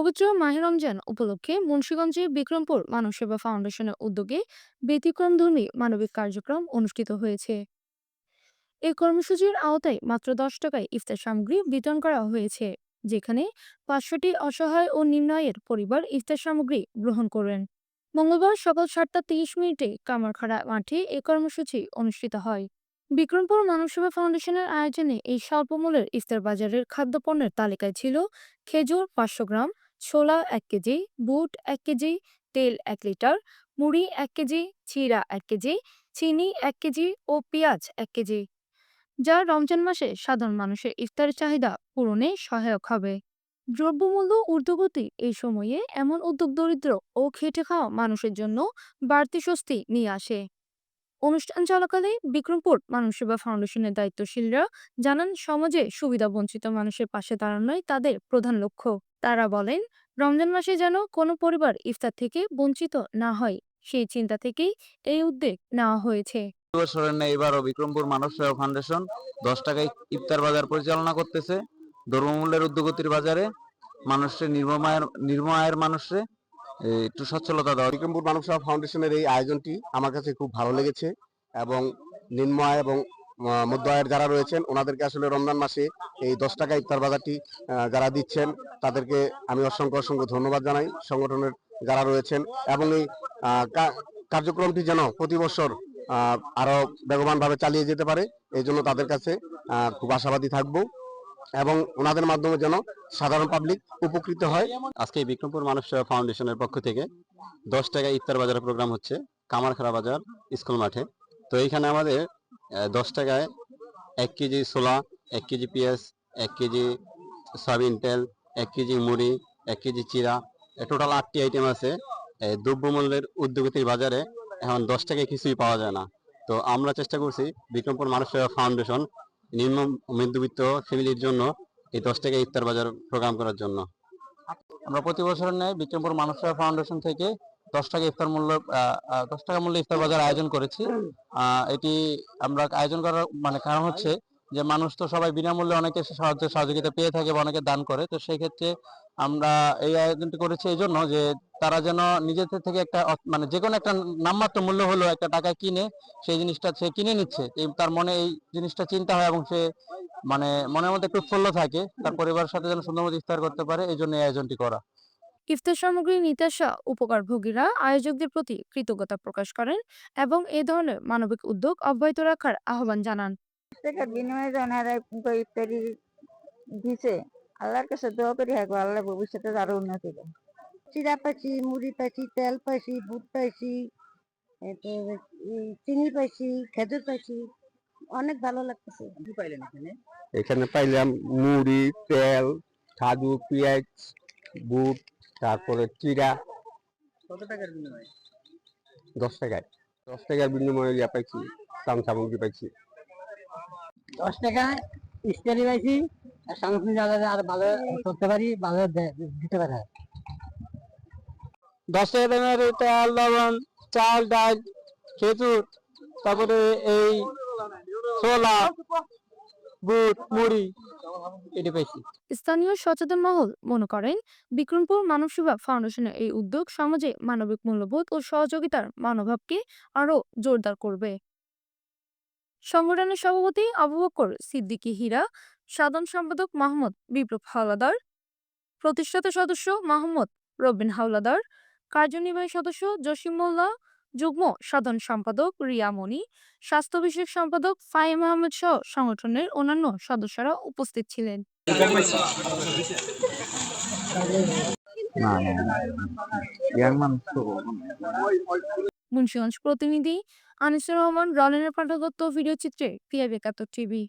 পবিত্র মাহে রমজান উপলক্ষে মুন্সিগঞ্জে বিক্রমপুর মানব সেবা ফাউন্ডেশনের উদ্যোগে ব্যতিক্রমধর্মী মানবিক কার্যক্রম অনুষ্ঠিত হয়েছে। এই কর্মসূচির আওতায় মাত্র 10 টাকায় ইফতার সামগ্রী বিতরণ করা হয়েছে, যেখানে 500টি অসহায় ও নিম্ন আয়ের পরিবার ইফতার সামগ্রী গ্রহণ করেন। মঙ্গলবার সকাল 7টা 30 মিনিটে কামারখাড়া মাঠে এই কর্মসূচি অনুষ্ঠিত হয়। বিক্রমপুর মানব সেবা ফাউন্ডেশনের আয়োজনে এই স্বল্পমূল্যের ইফতার বাজারের খাদ্যপণ্যের তালিকায় ছিল খেজুর 500 গ্রাম, ছোলা 1 কেজি, বুট 1 কেজি, তেল 1 লিটার, মুড়ি 1 কেজি, চিড়া 1 কেজি, চিনি 1 কেজি ও পেঁয়াজ 1 কেজি, যা রমজান মাসে সাধারণ মানুষের ইফতারের চাহিদা পূরণে সহায়ক হবে। দ্রব্যমূল্য ঊর্ধ্বগতি এই সময়ে এমন উদ্যোগ দরিদ্র ও খেটে খাওয়া মানুষের জন্য বাড়তি স্বস্তি নিয়ে আসে। অনুষ্ঠান চলাকালে বিক্রমপুর মানব সেবা ফাউন্ডেশনের দায়িত্বশীলরা জানান, সমাজে সুবিধা বঞ্চিত মানুষের পাশে দাঁড়ানোই তাদের প্রধান লক্ষ্য। তারা বলেন, রমজান মাসে যেন কোনো পরিবার ইফতার থেকে বঞ্চিত না হয়, সেই চিন্তা থেকেই এই উদ্যোগ নেওয়া হয়েছে। বছরের ন্যায় এবারও বিক্রমপুর মানব সেবা ফাউন্ডেশন 10 টাকায় ইফতার বাজার পরিচালনা করতেছে। দ্রব্যমূল্যের ঊর্ধ্বগতির বাজারে মানুষের নির্ম আয়ের মানুষের একটু সচ্ছলতা দেওয়া। বিক্রমপুর মানব সেবা ফাউন্ডেশনের এই আয়োজনটি আমার কাছে খুব ভালো লেগেছে এবং নিম্ন আয় এবং মধ্য আয়ের যারা রয়েছেন ওনাদেরকে আসলে রমজান মাসে এই 10 টাকা ইফতার বাজারটি যারা দিচ্ছেন তাদেরকে আমি অসংখ্য অসংখ্য ধন্যবাদ জানাই, সংগঠনের যারা রয়েছেন। এবং এই কার্যক্রমটি যেন প্রতি বছর আরো বেগবানভাবে চালিয়ে যেতে পারে, এই জন্য তাদের কাছে খুব আশাবাদী থাকবো এবং ওনাদের মাধ্যমে যেন সাধারণ পাবলিক উপকৃত হয়। আজকে বিক্রমপুর মানব সেবা ফাউন্ডেশনের পক্ষ থেকে 10 টাকায় ইফতার বাজারের প্রোগ্রাম হচ্ছে কামারখাড়া বাজার স্কুল মাঠে। তো এইখানে আমাদের 10 টাকায় 1 কেজি ছোলা, 1 কেজি পেঁয়াজ, 1 কেজি সয়াবিন তেল, 1 কেজি মুড়ি, 1 কেজি চিড়া, টোটাল 8টি আইটেম আছে। দ্রব্যমূল্যের ঊর্ধ্বগতির বাজারে এখন 10 টাকায় কিছুই পাওয়া যায় না। তো আমরা চেষ্টা করছি বিক্রমপুর মানব সেবা ফাউন্ডেশন নিম্ন মধ্যবিত্ত ফ্যামিলির জন্য এই 10 টাকায় ইফতার বাজার প্রোগ্রাম করার জন্য। আমরা প্রতি বছরের ন্যায় বিক্রমপুর মানব সেবা ফাউন্ডেশন থেকে 10 টাকা ইফতার মূল্য 10 টাকা মূল্যে ইফতার বাজার আয়োজন করেছি। এটি আমরা আয়োজন করার মানে কারণ হচ্ছে যে মানুষ তো সবাই বিনামূল্যে অনেকে সহযোগিতা পেয়ে থাকে বা অনেকে দান করে। তো সেই ক্ষেত্রে আমরা এই আয়োজনটি করেছি এই জন্য যে তারা যেন নিজেদের থেকে একটা মানে যে কোনো একটা নামমাত্র মূল্য হলো একটা টাকা কিনে সেই জিনিসটা সে কিনে নিচ্ছে, তার মনে এই জিনিসটা চিন্তা হয় এবং সে মানে মনের মধ্যে একটু উৎফুল্ল থাকে, তার পরিবারের সাথে যেন সুন্দর মতো ইফতার করতে পারে, এই জন্য এই আয়োজনটি করা। ইফতার সামগ্রী নিতে আসা উপকারভোগীরা আয়োজকদের প্রতি কৃতজ্ঞতা প্রকাশ করেন এবং এ ধরনের মানবিক উদ্যোগ অব্যাহত রাখার আহ্বান জানান। টাকার বিনিময়ে যখন এরা ইফতারি দিছে, আল্লাহর কাছে দোয়া করি হ্যাঁ আল্লাহ ভবিষ্যতে আরো উন্নতি দেয়। চিড়া পাইছি, মুড়ি পাইছি, তেল পাইছি, বুট পাইছি, এরপর চিনি পাইছি, খেজুর পাইছি, অনেক ভালো লাগতেছে। কি পাইলেন এখানে? এখানে পাইলাম মুড়ি, তেল, ছাদু, পেঁয়াজ, বুট, তারপরে চিড়া। কত টাকার বিনিময়ে? 10 টাকায় 10 টাকার বিনিময়ে পাইছি, দাম সামগ্রী পাইছি। 10 টাকা ইফতারি পাইছি, আর সঙ্গে সঙ্গে আর ভালো করতে পারি, ভালো দিতে পারে। 10 টাকা দামের তেল, লবণ, চাল, ডাল, খেজুর, তারপরে এই ছোলা, বুট, মুড়ি এটি পাইছি। স্থানীয় সচেতন মহল মনে করেন, বিক্রমপুর মানব সেবা ফাউন্ডেশনের এই উদ্যোগ সমাজে মানবিক মূল্যবোধ ও সহযোগিতার মনোভাবকে আরো জোরদার করবে। সংগঠনের সভাপতি আবু বকর সিদ্দিকী হীরা, সাধারণ সম্পাদক মোহাম্মদ বিপ্লব হাওলাদার, প্রতিষ্ঠাতা সদস্য মোহাম্মদ রবিন হাওলাদার, কার্যনির্বাহী সদস্য জসিম মোল্লা, যুগ্ম সাধারণ সম্পাদক রিয়া মনি, স্বাস্থ্য বিষয়ক সম্পাদক ফাহিম আহমেদ সহ সংগঠনের অন্যান্য সদস্যরা উপস্থিত ছিলেন। মুন্সিগঞ্জ প্রতিনিধি আনিসুর রহমান রলেনের পাঠকত্ব, ভিডিও চিত্রে PI ৭১ টিভি।